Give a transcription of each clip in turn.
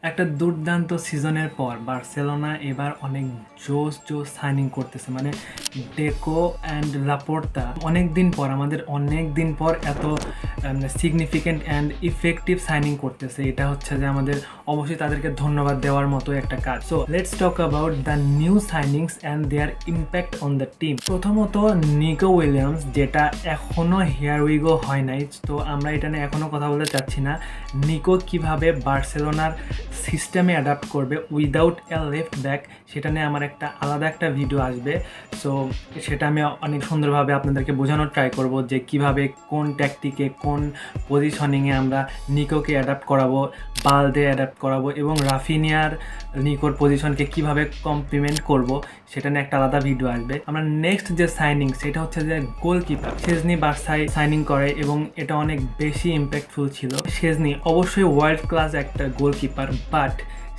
একটা দুর্দান্ত সিজনের পর বার্সেলোনা এবার অনেক জোস সাইনিং করতেছে, মানে ডেকো অ্যান্ড লাপোর্তা অনেক দিন পর এত সিগনিফিকেন্ট অ্যান্ড ইফেক্টিভ সাইনিং করতেছে। এটা হচ্ছে যে আমাদের অবশ্যই তাদেরকে ধন্যবাদ দেওয়ার মতো একটা কাজ। So let's talk about the new signings and their impact on the team. প্রথমত নিকো উইলিয়ামস, যেটা এখনো হিয়ার উইগো হয় নাই, তো আমরা এটা নিয়ে এখনো কথা বলতে চাচ্ছি না। নিকো কিভাবে বার্সেলোনার সিস্টেমে অ্যাডাপ্ট করবে উইদাউট এ লেফট ব্যাক, সেটা নিয়ে আমার আলাদা একটা ভিডিও আসবে। সো সেটা আমি অনেক সুন্দরভাবে আপনাদেরকে বোঝানোর ট্রাই করব যে কিভাবে কোন ট্যাকটিকে কোন পজিশনিংয়ে আমরা নিকোকে অ্যাডাপ্ট করাবো, বালদে অ্যাডাপ্ট করাবো এবং রাফিনিয়ার নিকোর পজিশনকে কিভাবে কমপ্লিমেন্ট করব, সেটা নিয়ে একটা আলাদা ভিডিও আসবে। আমরা নেক্সট যে সাইনিং সেটা হচ্ছে যে গোলকিপার শেজনি বার্সায় সাইনিং করে এবং এটা অনেক বেশি ইম্প্যাক্টফুল ছিল। শেজনি অবশ্যই ওয়ার্ল্ড ক্লাস একটা goalkeeper, but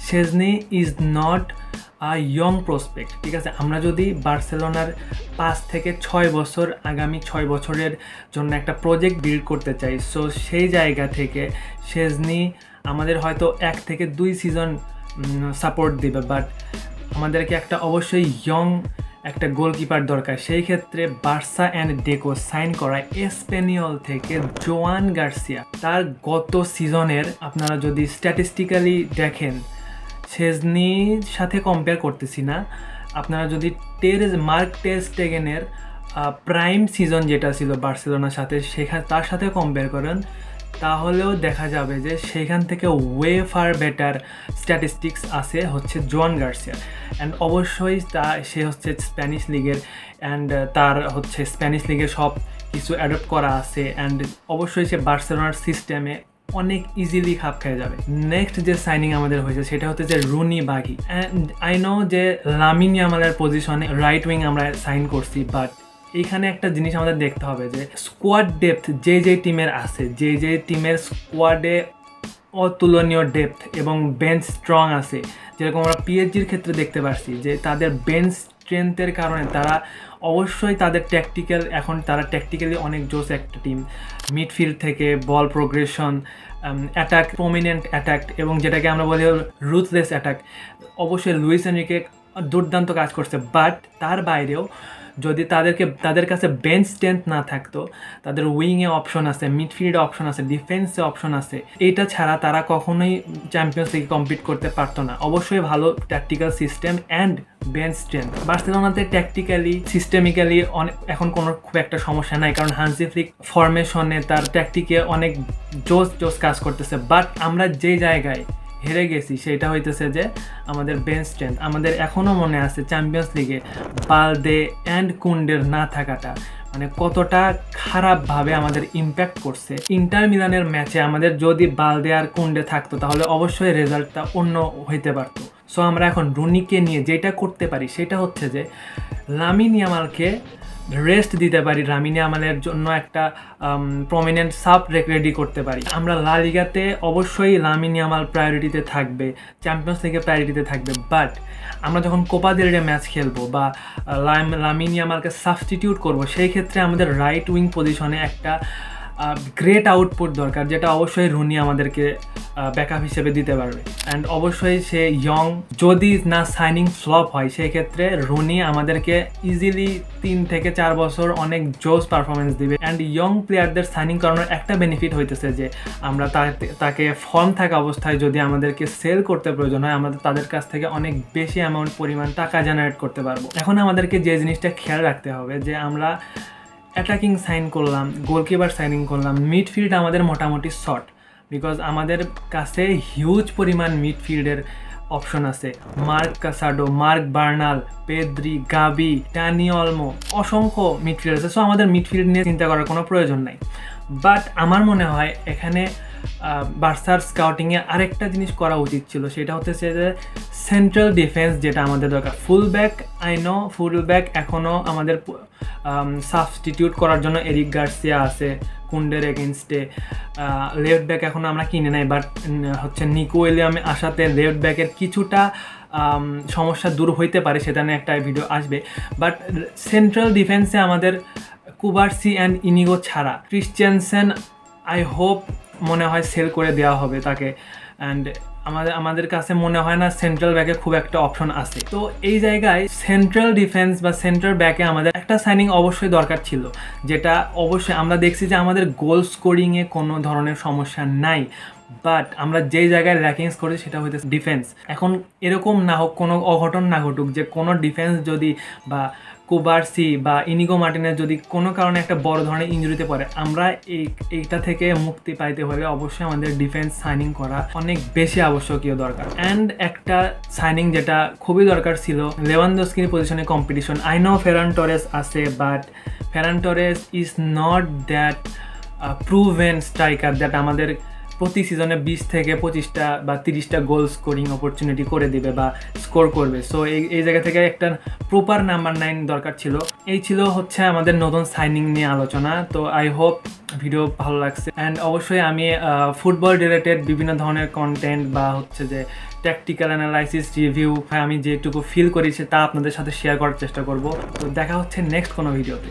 Szczesny is not young prospect. ঠিক আছে, আমরা যদি বার্সেলোনার 5 থেকে 6 বছর আগামী 6 বছরের জন্য একটা প্রজেক্ট বিল্ড করতে চাই, সো সেই জায়গা থেকে শেজনি আমাদের হয়তো 1 থেকে 2 সিজন সাপোর্ট দিবে, বাট আমাদেরকে একটা অবশ্যই ইয়ং একটা গোলকিপার দরকার। সেই ক্ষেত্রে বার্সা অ্যান্ড ডেকো সাইন করায় এসপেনিয়ল থেকে জোয়ান গার্সিয়া। তার গত সিজনের আপনারা যদি স্ট্যাটিস্টিক্যালি দেখেন, শেজনির সাথে কম্পেয়ার করতেছি না, আপনারা যদি মার্ক টের স্টেগেনের প্রাইম সিজন যেটা ছিল বার্সেলোনার সাথে তার সাথে কম্পেয়ার করেন, তাহলেও দেখা যাবে যে সেখান থেকে ওয়ে ফার বেটার স্ট্যাটিস্টিক্স আছে হচ্ছে জোয়ান গার্সিয়া। অ্যান্ড অবশ্যই সে হচ্ছে স্প্যানিশ লিগের, অ্যান্ড তার হচ্ছে স্প্যানিশ লিগের সব কিছু অ্যাডপ্ট করা আছে, অ্যান্ড অবশ্যই সে বার্সেলোনার সিস্টেমে অনেক ইজিলি খাপ খেয়ে যাবে। নেক্সট যে সাইনিং আমাদের হয়েছে সেটা হচ্ছে যে রুনি বাগি। অ্যান্ড আই নো যে লামিন ইয়ামালের পজিশনে রাইট উইং আমরা সাইন করছি, বাট এইখানে একটা জিনিস আমাদের দেখতে হবে যে স্কোয়াড ডেপথ যে টিমের আছে, যে টিমের স্কোয়াডে অতুলনীয় ডেপথ এবং বেঞ্চ স্ট্রং আছে, যেরকম আমরা পিএসজির ক্ষেত্রে দেখতে পাচ্ছি যে তাদের বেঞ্চ স্ট্রেংথের কারণে তারা অবশ্যই তারা ট্যাকটিক্যালি অনেক জোস একটা টিম। মিডফিল্ড থেকে বল প্রোগ্রেশন, অ্যাটাক, প্রমিনেন্ট অ্যাটাক এবং যেটাকে আমরা বলি রুথলেস অ্যাটাক, অবশ্যই লুইস এনরিকে দুর্দান্ত কাজ করছে। বাট তার বাইরেও যদি তাদের কাছে বেঞ্চ স্ট্রেংথ না থাকতো, তাদের উইংয়ে অপশন আছে, মিডফিল্ডে অপশন আছে, ডিফেন্সে অপশন আছে, এটা ছাড়া তারা কখনোই চ্যাম্পিয়ন্স লিগে কম্পিট করতে পারতো না। অবশ্যই ভালো tactical system and bench strength. বার্সেলোনাতে ট্যাকটিক্যালি সিস্টেমিক্যালি এখন কোনো খুব একটা সমস্যা নাই, কারণ হানসি ফ্লিক ফরমেশনে তার ট্যাকটিকে অনেক জোস কাজ করতেছে। বাট আমরা যে জায়গায় হেরে গেছি সেটা হইতেছে যে আমাদের বেঞ্চ স্ট্রেংথ। আমাদের এখনও মনে আছে চ্যাম্পিয়ন্স লিগে বালদে অ্যান্ড কুন্ডের না থাকাটা মানে কতটা খারাপভাবে আমাদের ইম্প্যাক্ট করছে। ইন্টার মিলানের ম্যাচে আমাদের যদি বালদে আর কুন্ডে থাকতো তাহলে অবশ্যই রেজাল্টটা অন্য হইতে পারতো। সো আমরা এখন রুনিকে নিয়ে যেটা করতে পারি সেটা হচ্ছে যে লামিন ইয়ামালকে রেস্ট দিতে পারি, লামিন ইয়ামালের জন্য একটা প্রমিনেন্ট সাব রেডি করতে পারি। আমরা লা লিগাতে অবশ্যই লামিন ইয়ামাল প্রায়োরিটিতে থাকবে, চ্যাম্পিয়ন্স লিগে প্রায়োরিটিতে থাকবে, বাট আমরা যখন কোপা দেল রে ম্যাচ খেলবো বা লামিন ইয়ামালকে সাবস্টিটিউট করব, সেই ক্ষেত্রে আমাদের রাইট উইং পজিশনে একটা গ্রেট আউটপুট দরকার, যেটা অবশ্যই রুনি আমাদেরকে ব্যাকআপ হিসেবে দিতে পারবে। অ্যান্ড অবশ্যই সে ইয়ং, যদি না সাইনিং ফ্লপ হয় সেই ক্ষেত্রে রুনি আমাদেরকে ইজিলি 3 থেকে 4 বছর অনেক জোস পারফরমেন্স দিবে। অ্যান্ড ইয়ং প্লেয়ারদের সাইনিং করানোর একটা বেনিফিট হইতেছে যে আমরা তাকে ফর্ম থাকা অবস্থায় যদি আমাদেরকে সেল করতে প্রয়োজন হয়, আমরা তাদের কাছ থেকে অনেক বেশি অ্যামাউন্ট পরিমাণ টাকা জেনারেট করতে পারবো। এখন আমাদেরকে যে জিনিসটা খেয়াল রাখতে হবে যে আমরা অ্যাটাকিং সাইন করলাম, গোলকিপার সাইনিং করলাম, মিডফিল্ড আমাদের মোটামুটি শর্ট, বিকজ আমাদের কাছে হিউজ পরিমাণ মিডফিল্ডের অপশন আছে। মার্ক কাসাডো, মার্ক বার্নাল, পেদ্রি, গাবি, ডানি অলমো, অসংখ্য মিডফিল্ড আছে। সো আমাদের মিডফিল্ড নিয়ে চিন্তা করার কোনো প্রয়োজন নাই। বাট আমার মনে হয় এখানে বার্সার স্কাউটিংয়ে আরেকটা জিনিস করা উচিত ছিল, সেটা হচ্ছে যে সেন্ট্রাল ডিফেন্স যেটা আমাদের দরকার। Full back, I know full back এখনও আমাদের সাবস্টিটিউট করার জন্য এরিক গার্সিয়া আছে কুন্ডের এগেনস্টে। লেফট ব্যাক এখনও আমরা কিনে নাই, বাট হচ্ছে নিকো উইলিয়ামে আসাতে লেফট ব্যাকের কিছুটা সমস্যা দূর হইতে পারে, সেটা নিয়ে একটা ভিডিও আসবে। বাট সেন্ট্রাল ডিফেন্সে আমাদের কুবার্সি অ্যান্ড ইনিগো ছাড়া ক্রিশ্চিয়ানসেন আই হোপ মনে হয় সেল করে দেওয়া হবে তাকে। অ্যান্ড আমাদের কাছে মনে হয় না সেন্ট্রাল ব্যাকে খুব একটা অপশন আছে। তো এই জায়গায় সেন্ট্রাল ডিফেন্স বা সেন্ট্রাল ব্যাকে আমাদের একটা সাইনিং অবশ্যই দরকার ছিল, যেটা অবশ্যই আমরা দেখছি যে আমাদের গোল স্কোরিংয়ে কোনো ধরনের সমস্যা নাই, বাট আমরা যেই জায়গায় ল্যাকিংস করি সেটা হইতে ডিফেন্স। এখন এরকম না হোক, কোনো অঘটন না ঘটুক যে কোনো ডিফেন্স যদি বা কুবার্সি বা ইনিগো মার্টিনের যদি কোনো কারণে একটা বড় ধরনের ইনজুরিতে পড়ে, আমরা এইটা থেকে মুক্তি পাইতে হলে অবশ্যই আমাদের ডিফেন্স সাইনিং করা অনেক বেশি আবশ্যকীয় দরকার। অ্যান্ড একটা সাইনিং যেটা খুবই দরকার ছিল, লেভানডস্কির পজিশনে competition. I know Ferran Torres আছে, but Ferran Torres is not that proven striker that আমাদের প্রতি সিজনে 20 থেকে 25টা বা 30টা গোল স্কোরিং অপরচুনিটি করে দিবে বা স্কোর করবে। সো এই জায়গা থেকে একটা প্রপার নাম্বার 9 দরকার ছিল। এই ছিল হচ্ছে আমাদের নতুন সাইনিং নিয়ে আলোচনা। তো আই হোপ ভিডিও ভালো লাগছে। অ্যান্ড অবশ্যই আমি ফুটবল রিলেটেড বিভিন্ন ধরনের কন্টেন্ট বা হচ্ছে যে ট্যাকটিক্যাল অ্যানালাইসিস রিভিউ আমি যেটুকু ফিল করেছি তা আপনাদের সাথে শেয়ার করার চেষ্টা করব। তো দেখা হচ্ছে নেক্সট কোনো ভিডিওতে।